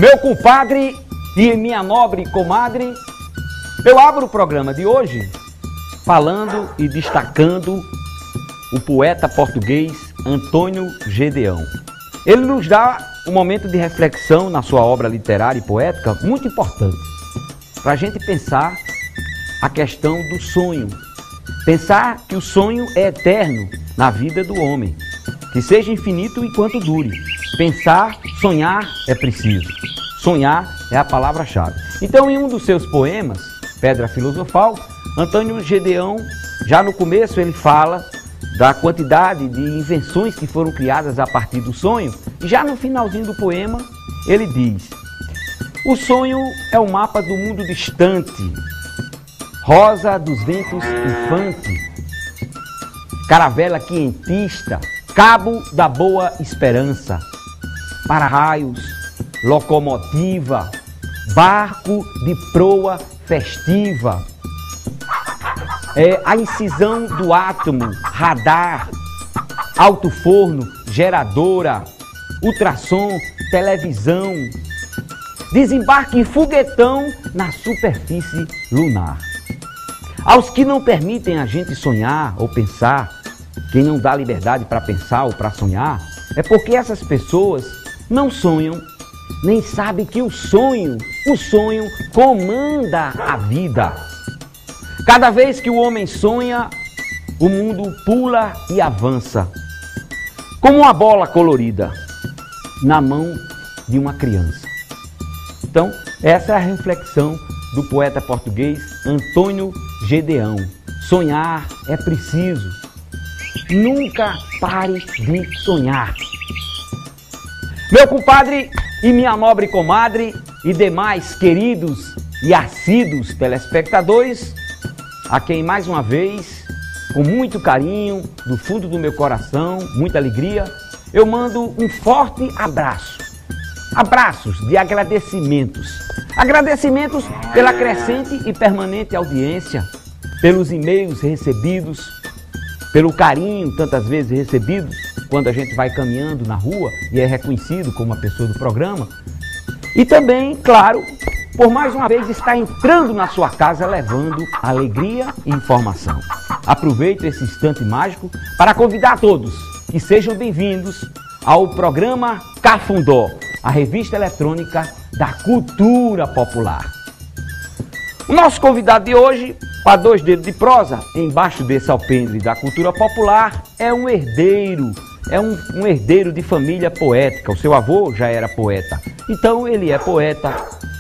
Meu compadre e minha nobre comadre, eu abro o programa de hoje falando e destacando o poeta português Antônio Gedeão. Ele nos dá um momento de reflexão na sua obra literária e poética muito importante, para a gente pensar a questão do sonho. Pensar que o sonho é eterno na vida do homem, que seja infinito enquanto dure. Pensar, sonhar é preciso. Sonhar é a palavra-chave. Então, em um dos seus poemas, Pedra Filosofal, Antônio Gedeão, já no começo, ele fala da quantidade de invenções que foram criadas a partir do sonho. E já no finalzinho do poema, ele diz: o sonho é o mapa do mundo distante, rosa dos ventos infante, caravela quientista, cabo da boa esperança, para-raios, locomotiva, barco de proa festiva, a incisão do átomo, radar, alto-forno, geradora, ultrassom, televisão, desembarque em foguetão na superfície lunar. Aos que não permitem a gente sonhar ou pensar, quem não dá liberdade para pensar ou para sonhar, é porque essas pessoas não sonham, nem sabem que o sonho comanda a vida. Cada vez que o homem sonha, o mundo pula e avança, como uma bola colorida na mão de uma criança. Então, essa é a reflexão do poeta português Antônio Gedeão. Sonhar é preciso. Nunca pare de sonhar. Meu compadre e minha nobre comadre e demais queridos e assíduos telespectadores, a quem mais uma vez, com muito carinho, do fundo do meu coração, muita alegria, eu mando um forte abraço. Abraços de agradecimentos. Agradecimentos pela crescente e permanente audiência, pelos e-mails recebidos, pelo carinho tantas vezes recebido quando a gente vai caminhando na rua e é reconhecido como uma pessoa do programa. E também, claro, por mais uma vez estar entrando na sua casa levando alegria e informação. Aproveito esse instante mágico para convidar a todos que sejam bem-vindos ao programa Cafundó, a revista eletrônica da cultura popular. O nosso convidado de hoje, para dois dedos de prosa, embaixo desse alpendre da cultura popular, é um herdeiro. É um herdeiro de família poética. O seu avô já era poeta. Então ele é poeta,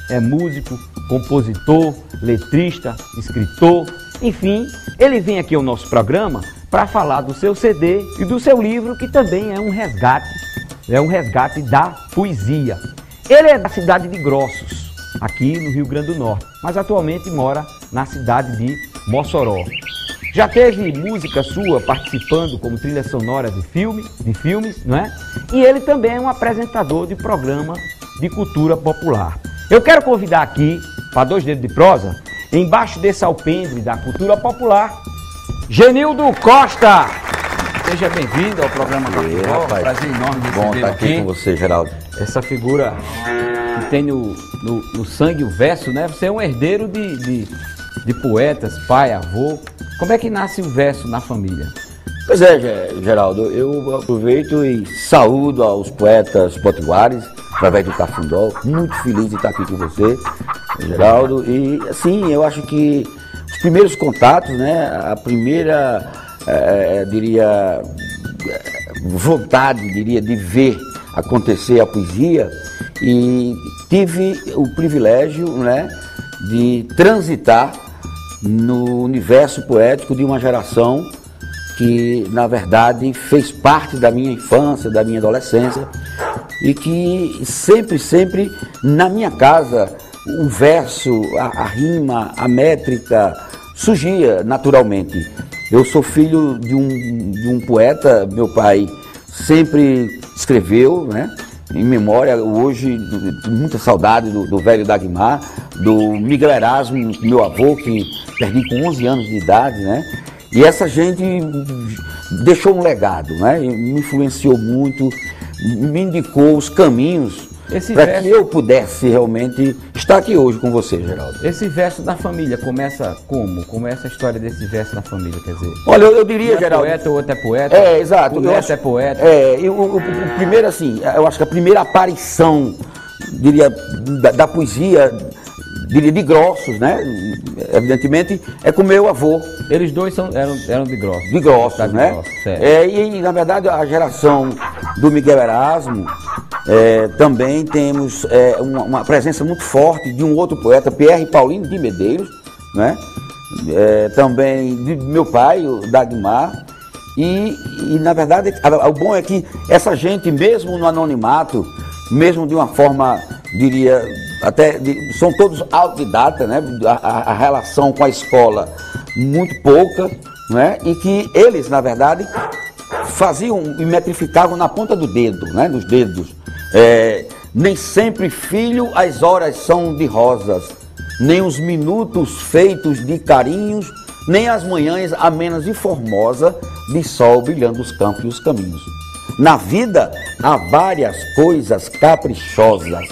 é músico, compositor, letrista, escritor. Enfim, ele vem aqui ao nosso programa para falar do seu CD e do seu livro, que também é um resgate da poesia. Ele é da cidade de Grossos, aqui no Rio Grande do Norte, mas atualmente mora na cidade de Mossoró. Já teve música sua participando como trilha sonora de filmes, não é? E ele também é um apresentador de programa de cultura popular. Eu quero convidar aqui, para dois dedos de prosa, embaixo desse alpendre da cultura popular, Genildo Costa. Seja bem-vindo ao programa Cafundó. Prazer enorme de bom estar aqui com você, Geraldo. Essa figura que tem no sangue o verso, né? Você é um herdeiro de poetas, pai, avô. Como é que nasce o verso na família? Pois é, Geraldo, eu aproveito e saúdo aos poetas potiguares, através do Cafundó. Muito feliz de estar aqui com você, Geraldo. E assim, eu acho que os primeiros contatos, né? A primeira, vontade, de ver acontecer a poesia, e tive o privilégio, né, de transitar no universo poético de uma geração que, na verdade, fez parte da minha infância, da minha adolescência, e que sempre, na minha casa, o verso, a rima, a métrica, surgia naturalmente. Eu sou filho de um poeta, meu pai sempre escreveu, né? Em memória, hoje, muita saudade do velho Dagmar, do Miguel Erasmo, meu avô, que perdi com 11 anos de idade, né? E essa gente deixou um legado, né? Me influenciou muito, me indicou os caminhos que eu pudesse realmente estar aqui hoje com você, Geraldo. Esse verso da família começa como? Começa a história desse verso da família, quer dizer? Olha, eu diria, Geraldo... poeta, o outro é poeta. É, exato. O neto é poeta. O primeiro, assim, eu acho que a primeira aparição, diria, da poesia, diria, de Grossos, né? Evidentemente, é com meu avô. Eles dois eram de Grossos. De Grossos, né? Grossos, certo. E, na verdade, a geração do Miguel Erasmo, também temos uma presença muito forte de um outro poeta, Pierre Paulino de Medeiros, né? Também de meu pai, o Dagmar. E, na verdade, o bom é que essa gente, mesmo no anonimato, mesmo de uma forma, diria, são todos autodidatas, né? A relação com a escola muito pouca, né? E que eles, na verdade, faziam e metrificavam na ponta do dedo, né? Nos dedos. Nem sempre, filho, as horas são de rosas, nem os minutos feitos de carinhos, nem as manhãs amenas e formosa de sol brilhando os campos e os caminhos. Na vida há várias coisas caprichosas.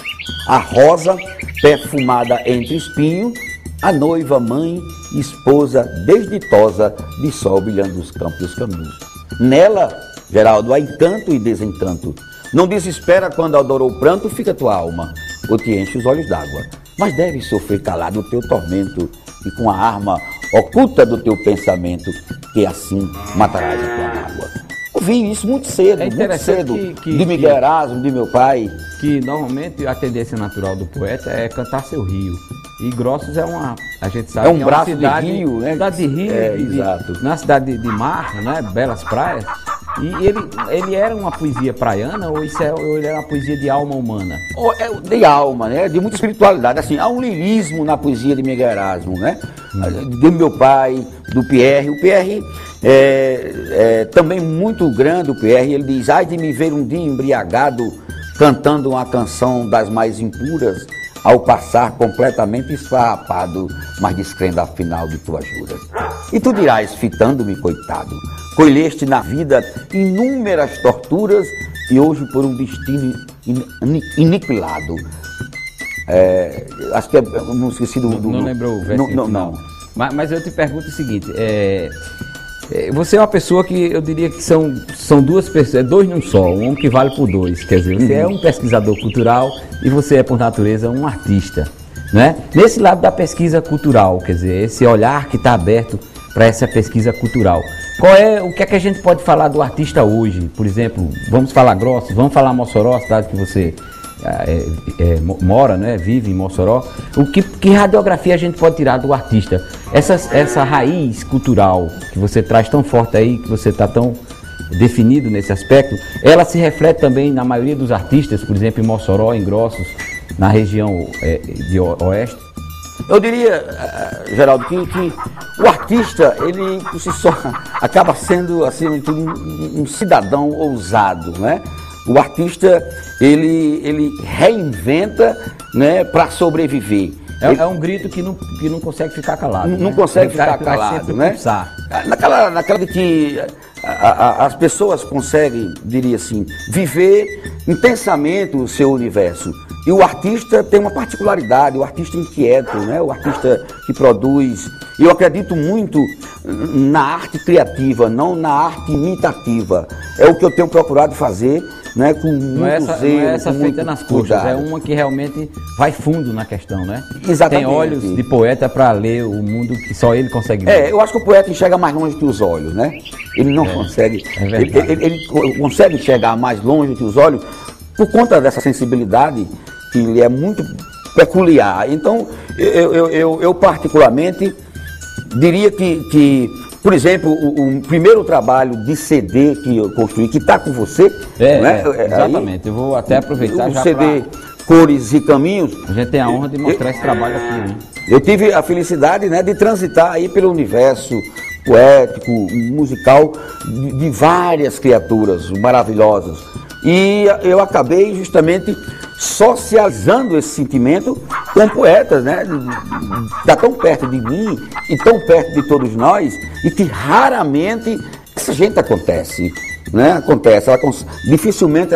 A rosa perfumada entre espinho, a noiva, mãe, esposa desditosa de sol brilhando os campos e os caminhos. Nela, Geraldo, há encanto e desencanto. Não desespera quando adorou o pranto, fica tua alma, ou te enche os olhos d'água. Mas deves sofrer calado o teu tormento, e com a arma oculta do teu pensamento, que assim matarás a tua mágoa. Ouvi isso muito cedo, de Miguel Erasmo, de meu pai. Que normalmente a tendência natural do poeta é cantar seu rio. E Grossos a gente sabe, que é uma cidade de rio, né? Cidade de rio, exato. Na cidade de mar, né? Belas praias. E ele era uma poesia praiana ou ele era uma poesia de alma humana? De alma, né? De muita espiritualidade. Assim, há um lirismo na poesia de Miguel Erasmo, né? Do meu pai, do Pierre. O Pierre também muito grande, o Pierre. Ele diz: ai de me ver um dia embriagado cantando uma canção das mais impuras, ao passar completamente esfarrapado, mas descrendo afinal de tuas juras. E tu dirás, fitando-me, coitado, colheste na vida inúmeras torturas e hoje por um destino iniquilado. Acho que não esqueci do... Não lembrou o verso? Não. Mas eu te pergunto o seguinte, você é uma pessoa que eu diria que são duas pessoas, dois num só, um homem que vale por dois. Quer dizer, você é um pesquisador cultural e você é, por natureza, um artista, né? Nesse lado da pesquisa cultural, quer dizer, esse olhar que está aberto para essa pesquisa cultural. O que é que a gente pode falar do artista hoje? Por exemplo, vamos falar Grossos, vamos falar Mossoró, a cidade que você mora, né? Vive em Mossoró. Que radiografia a gente pode tirar do artista? Essa raiz cultural que você traz tão forte aí, que você está tão definido nesse aspecto, ela se reflete também na maioria dos artistas, por exemplo, em Mossoró, em Grossos, na região de Oeste? Eu diria, Geraldo, que o artista, ele por si só acaba sendo, acima de tudo, um cidadão ousado, né? O artista, ele reinventa, né, para sobreviver. É um grito que não consegue ficar calado. Não consegue ficar calado, né? Naquela de que as pessoas conseguem, diria assim, viver intensamente o seu universo. E o artista tem uma particularidade, o artista inquieto, né? O artista que produz. Eu acredito muito na arte criativa, não na arte imitativa. É o que eu tenho procurado fazer, né? Com muito zelo, não é essa feita nas coxas, é uma que realmente vai fundo na questão, né? Exatamente. Tem olhos de poeta para ler o mundo que só ele consegue ver. Eu acho que o poeta enxerga mais longe que os olhos, né? Ele não consegue. Ele consegue enxergar mais longe que os olhos por conta dessa sensibilidade que ele é muito peculiar. Então, eu particularmente diria que por exemplo, o primeiro trabalho de CD que eu construí, que está com você, né? Exatamente, eu vou até aproveitar o CD Cores e Caminhos. A gente tem a honra de mostrar esse trabalho aqui, né? Eu tive a felicidade, né, de transitar aí pelo universo poético, musical, de várias criaturas maravilhosas. E eu acabei justamente socializando esse sentimento com poetas, né? Está tão perto de mim e tão perto de todos nós, e que raramente essa gente acontece. né, acontece. Dificilmente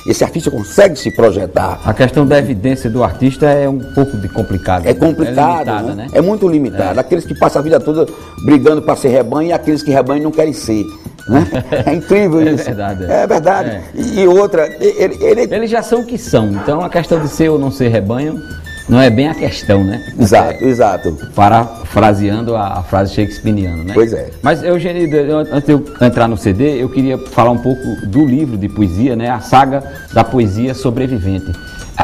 esse artista consegue se projetar. A questão da evidência do artista é um pouco complicada. É complicado, limitada, né? É muito limitado. Aqueles que passam a vida toda brigando para ser rebanho e aqueles que rebanho não querem ser. Né? É incrível isso. É verdade. É verdade. É. E outra, eles já são o que são. Então a questão de ser ou não ser rebanho não é bem a questão, né? Exato, exato. Parafraseando a frase shakespeariana, né? Pois é. Mas, Eugênio, antes de eu entrar no CD, eu queria falar um pouco do livro de poesia, né? A saga da poesia sobrevivente.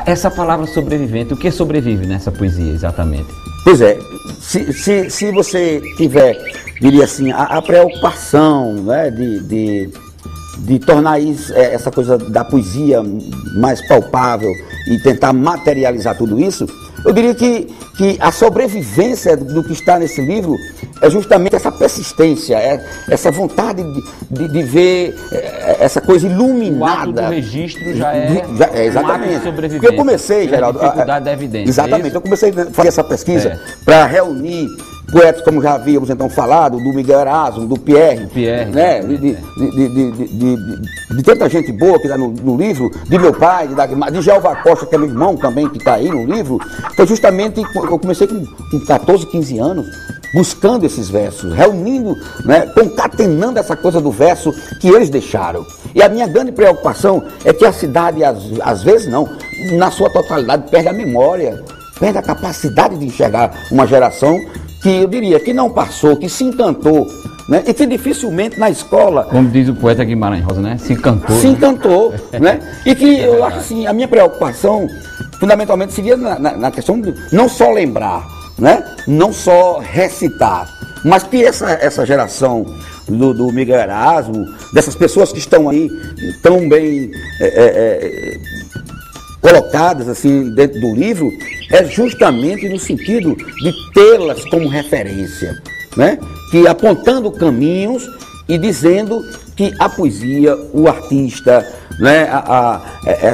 Essa palavra sobrevivente, o que sobrevive nessa poesia exatamente? Pois é, se você tiver, diria assim, a preocupação, né, de tornar essa coisa da poesia mais palpável e tentar materializar tudo isso, eu diria que a sobrevivência do que está nesse livro é justamente essa persistência, essa vontade de ver essa coisa iluminada. O ato do registro já é exatamente. Um ato de sobrevivência. Porque eu comecei, Geraldo, a dificuldade da evidência. Exatamente, eu comecei a fazer essa pesquisa para reunir poetas, como já havíamos então falado, do Miguel Erasmo, do Pierre, né? De tanta gente boa que está no livro, de meu pai, de Jeová Costa, que é meu irmão também, que está aí no livro. Então, justamente, eu comecei com 14, 15 anos, buscando esses versos, reunindo, né, concatenando essa coisa do verso que eles deixaram. E a minha grande preocupação é que a cidade, às vezes não, na sua totalidade, perde a memória, perde a capacidade de enxergar uma geração que eu diria que não passou, que se encantou, né? E que dificilmente na escola... Como diz o poeta Guimarães Rosa, né? Se encantou. Se encantou, né? E que eu acho assim, a minha preocupação fundamentalmente seria na questão de não só lembrar, né? Não só recitar, mas que essa geração do Miguel Erasmo, dessas pessoas que estão aí tão bem colocadas assim dentro do livro, é justamente no sentido de tê-las como referência, né? Que apontando caminhos e dizendo que a poesia, o artista, né?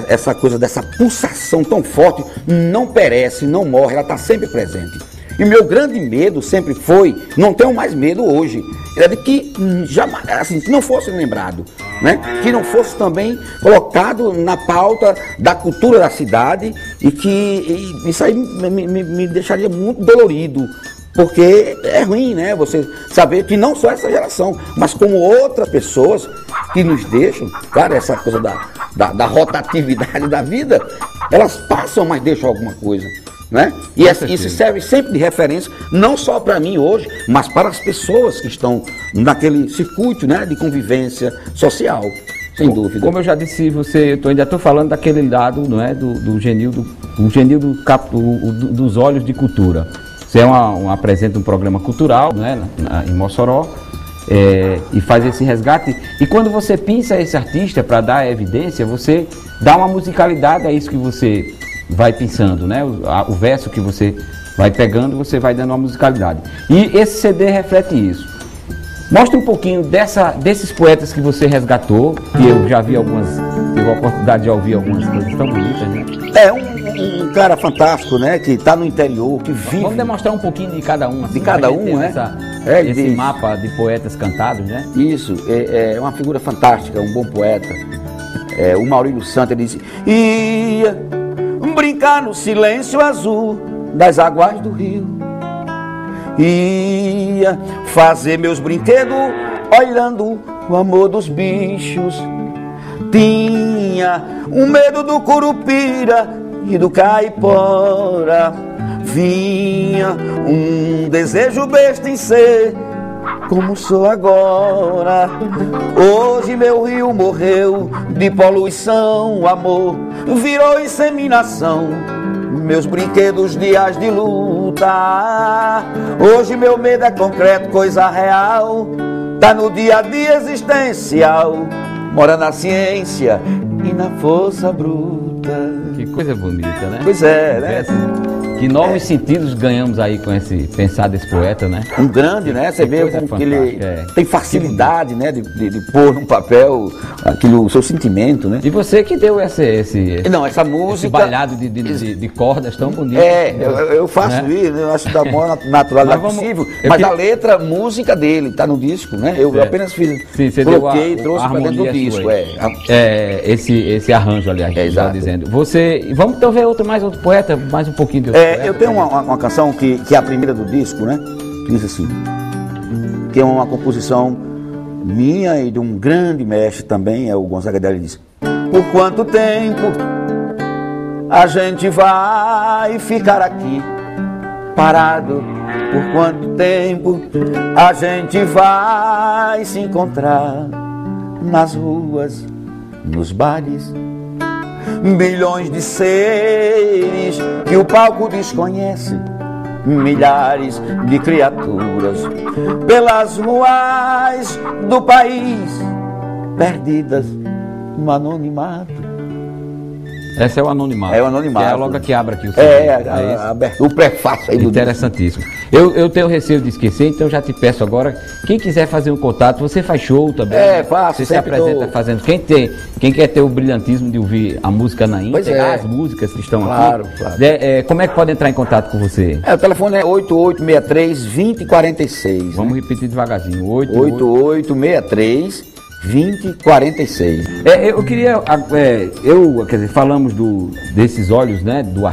Essa coisa dessa pulsação tão forte não perece, não morre, ela está sempre presente. E o meu grande medo sempre foi, não tenho mais medo hoje, era de que jamais, assim, que não fosse lembrado, né? Que não fosse também colocado na pauta da cultura da cidade e que isso aí me deixaria muito dolorido, porque é ruim, né? Você saber que não só essa geração, mas como outras pessoas que nos deixam, claro, essa coisa da rotatividade da vida, elas passam, mas deixam alguma coisa. Né? E isso serve sempre de referência, não só para mim hoje, mas para as pessoas que estão naquele circuito, né, de convivência social, sem dúvida. Como eu já disse, eu ainda estou falando daquele lado, não é, do genil dos olhos de cultura. Você apresenta um programa cultural, não é, em Mossoró, e faz esse resgate. E quando você pinça esse artista para dar evidência, você dá uma musicalidade a isso que você vai pensando, né? O verso que você vai pegando, você vai dando uma musicalidade. E esse CD reflete isso. Mostra um pouquinho desses poetas que você resgatou, que eu já vi tive a oportunidade de ouvir algumas coisas tão bonitas, né? É um cara fantástico, né? Que está no interior, que vive. Vamos demonstrar um pouquinho de cada um. Assim, de cada um, né? Esse mapa de poetas cantados, né? Isso, é uma figura fantástica, um bom poeta. O Maurílio Santos, ele disse: ia brincar no silêncio azul das águas do rio, ia fazer meus brinquedos olhando o amor dos bichos, tinha um medo do curupira e do caipora, vinha um desejo besta em ser como sou agora. Hoje meu rio morreu de poluição, amor virou inseminação, meus brinquedos dias de luta. Hoje meu medo é concreto, coisa real, tá no dia a dia existencial, mora na ciência e na força bruta. Que coisa bonita, né? Pois é, né? Que novos sentidos ganhamos aí com esse pensar desse poeta, né? Um grande, né? Você vê como que ele tem facilidade, né? De pôr num papel o seu sentimento, né? E você que deu essa música... Esse bailado de cordas tão bonito. Eu faço isso, eu acho da maior naturalidade possível. Mas a letra, música dele, tá no disco, né? Eu apenas fiz, coloquei e trouxe para dentro do disco. Esse arranjo, aliás, que exato. Dizendo. Vamos então ver mais outro poeta, mais um pouquinho de outro poeta. Eu tenho uma canção que é a primeira do disco, né? Que diz assim, que é uma composição minha e de um grande mestre também, é o Gonzaga Deli, diz: por quanto tempo a gente vai ficar aqui parado? Por quanto tempo a gente vai se encontrar nas ruas, nos bares? Milhões de seres que o palco desconhece, milhares de criaturas pelas ruas do país, perdidas no anonimato. Esse é o anonimato. É o anonimato. Que é logo que abre aqui o o prefácio aí do interessantíssimo. Eu tenho receio de esquecer, então já te peço agora, quem quiser fazer um contato, você faz show também? Faço. Você se apresenta fazendo. Quem quer ter o brilhantismo de ouvir a música na íntegra, as músicas que estão aqui. Claro. Como é que pode entrar em contato com você? O telefone é 8863-2046. Vamos repetir devagarzinho. 8863-2046. Eu queria, quer dizer, falamos desses olhos, né, do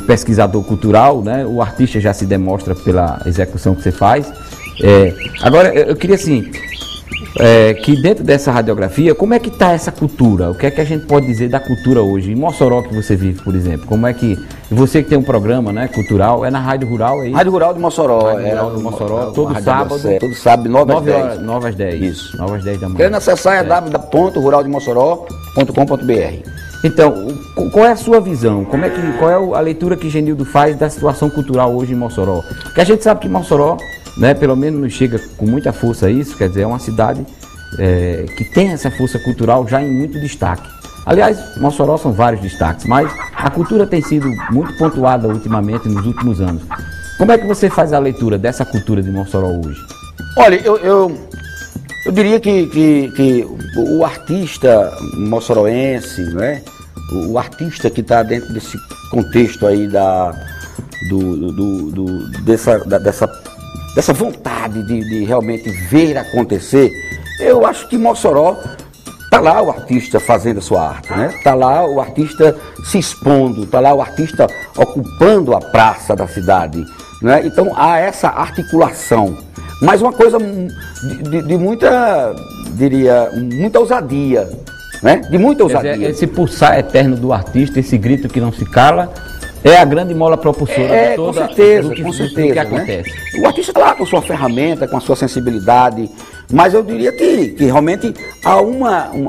pesquisador cultural, né, o artista já se demonstra pela execução que você faz. Agora, eu queria assim, que dentro dessa radiografia, como é que está essa cultura? O que é que a gente pode dizer da cultura hoje? Em Mossoró que você vive, por exemplo, como é que... Você que tem um programa, né, cultural, é na Rádio Rural, é isso? Rádio Rural de Mossoró. Rádio Rural de Mossoró, todo sábado. Todo sábado, 9 às 10. Isso. 9 às 10 da manhã. Querendo acessar é www.ruraldemossoró.com.br. Então, qual é a sua visão? Qual é a leitura que Genildo faz da situação cultural hoje em Mossoró? Porque a gente sabe que Mossoró, né, pelo menos nos chega com muita força isso, quer dizer, é uma cidade que tem essa força cultural já em muito destaque. Aliás, Mossoró são vários destaques, mas a cultura tem sido muito pontuada ultimamente, nos últimos anos. Como é que você faz a leitura dessa cultura de Mossoró hoje? Olha, eu diria que o artista moçoroense, né, o artista que está dentro desse contexto aí dessa vontade de realmente ver acontecer, eu acho que Mossoró está lá o artista fazendo a sua arte, né? Está lá o artista se expondo, está lá o artista ocupando a praça da cidade, né? Então há essa articulação. Mas uma coisa de muita, diria, muita ousadia, né? De muita ousadia. Quer dizer, esse pulsar eterno do artista, esse grito que não se cala, é a grande mola propulsora de toda, com certeza, do que né? acontece. O artista está lá com sua ferramenta, com a sua sensibilidade, mas eu diria que realmente há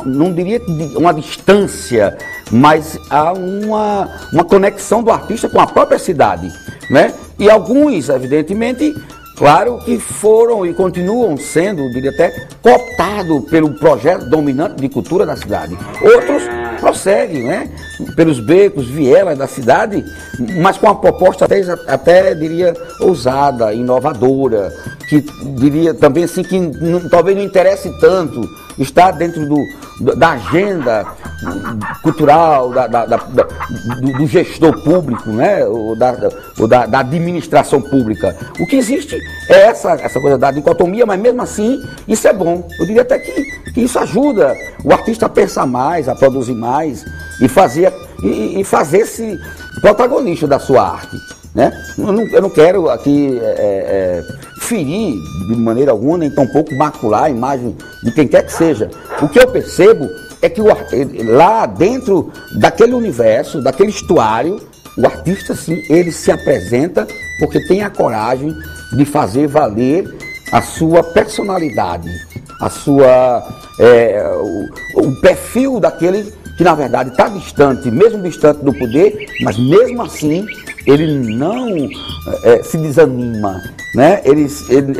não diria uma distância, mas há uma conexão do artista com a própria cidade, né? E alguns, evidentemente, claro que foram e continuam sendo, eu diria até, cooptados pelo projeto dominante de cultura da cidade. Outros prosseguem, né, pelos becos, vielas da cidade, mas com uma proposta até diria, ousada, inovadora, que diria também assim que talvez não interesse tanto estar dentro da agenda cultural, do gestor público, né, ou da administração pública. O que existe é essa coisa da dicotomia, mas mesmo assim isso é bom. Eu diria até que isso ajuda o artista a pensar mais, a produzir mais e fazer-se protagonista da sua arte, né? Eu não quero aqui ferir de maneira alguma, nem tampouco macular a imagem de quem quer que seja. O que eu percebo é que lá dentro daquele universo, daquele estuário, o artista, sim, ele se apresenta porque tem a coragem de fazer valer a sua personalidade, o perfil daquele que na verdade está distante, mesmo distante do poder, mas mesmo assim ele não se desanima, né? Ele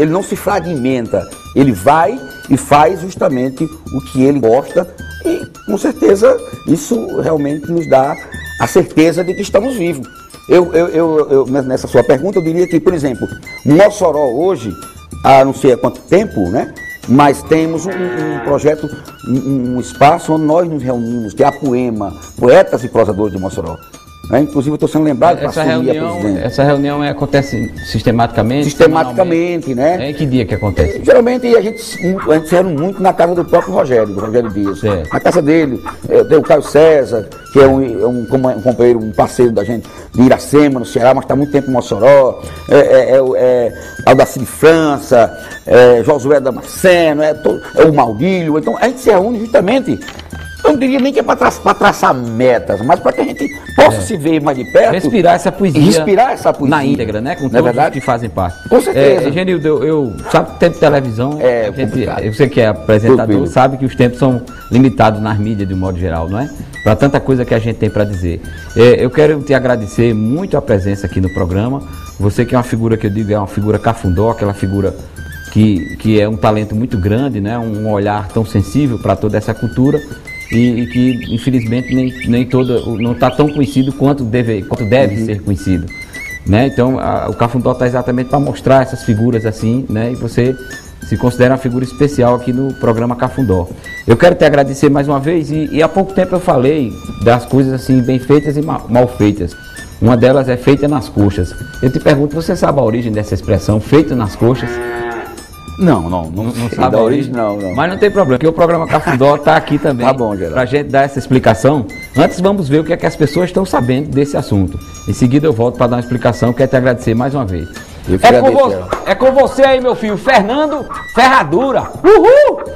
não se fragmenta, ele vai e faz justamente o que ele gosta e com certeza isso realmente nos dá a certeza de que estamos vivos. nessa sua pergunta, eu diria que, por exemplo, Mossoró hoje, há não sei há quanto tempo, né? Mas temos um projeto, um espaço onde nós nos reunimos, que é a Poema, Poetas e Prosadores de Mossoró. Inclusive, eu estou sendo lembrado para assumir a presidência. Essa reunião acontece sistematicamente? Sistematicamente, né? Em que dia que acontece? Geralmente a gente se reúne muito na casa do próprio Rogério Dias. Na casa dele, tem o Caio César, que é um companheiro, um parceiro da gente de Iracema, no Ceará, mas está há muito tempo em Mossoró. Aldaci de França, Josué Damasceno, o Maurílio. Então a gente se reúne justamente. Eu não diria nem que é para traçar metas, mas para que a gente possa se ver mais de perto. Respirar essa poesia. Na íntegra, né? Com todos os que fazem parte. Com certeza. Genildo, sabe que tempo de televisão, você que é apresentador, sabe que os tempos são limitados nas mídias de um modo geral, não é? Para tanta coisa que a gente tem para dizer. Eu quero te agradecer muito a presença aqui no programa. Você que é uma figura que eu digo, é uma figura cafundó, aquela figura que é um talento muito grande, né? Um olhar tão sensível para toda essa cultura. E que infelizmente nem não está tão conhecido quanto deve ser conhecido, né? Então o Cafundó está exatamente para mostrar essas figuras assim, né? E você se considera uma figura especial aqui no programa Cafundó. Eu quero te agradecer mais uma vez e há pouco tempo eu falei das coisas assim bem feitas e mal feitas. Uma delas é feita nas coxas. Eu te pergunto, você sabe a origem dessa expressão, feita nas coxas? Não sabe a origem, não. Mas não tem problema, porque o programa Cafundó está aqui também. Tá bom, Geraldo. Para a gente dar essa explicação. Antes vamos ver o que é que as pessoas estão sabendo desse assunto. Em seguida eu volto para dar uma explicação. Quero te agradecer mais uma vez. É com você aí, meu filho, Fernando Ferradura. Uhul!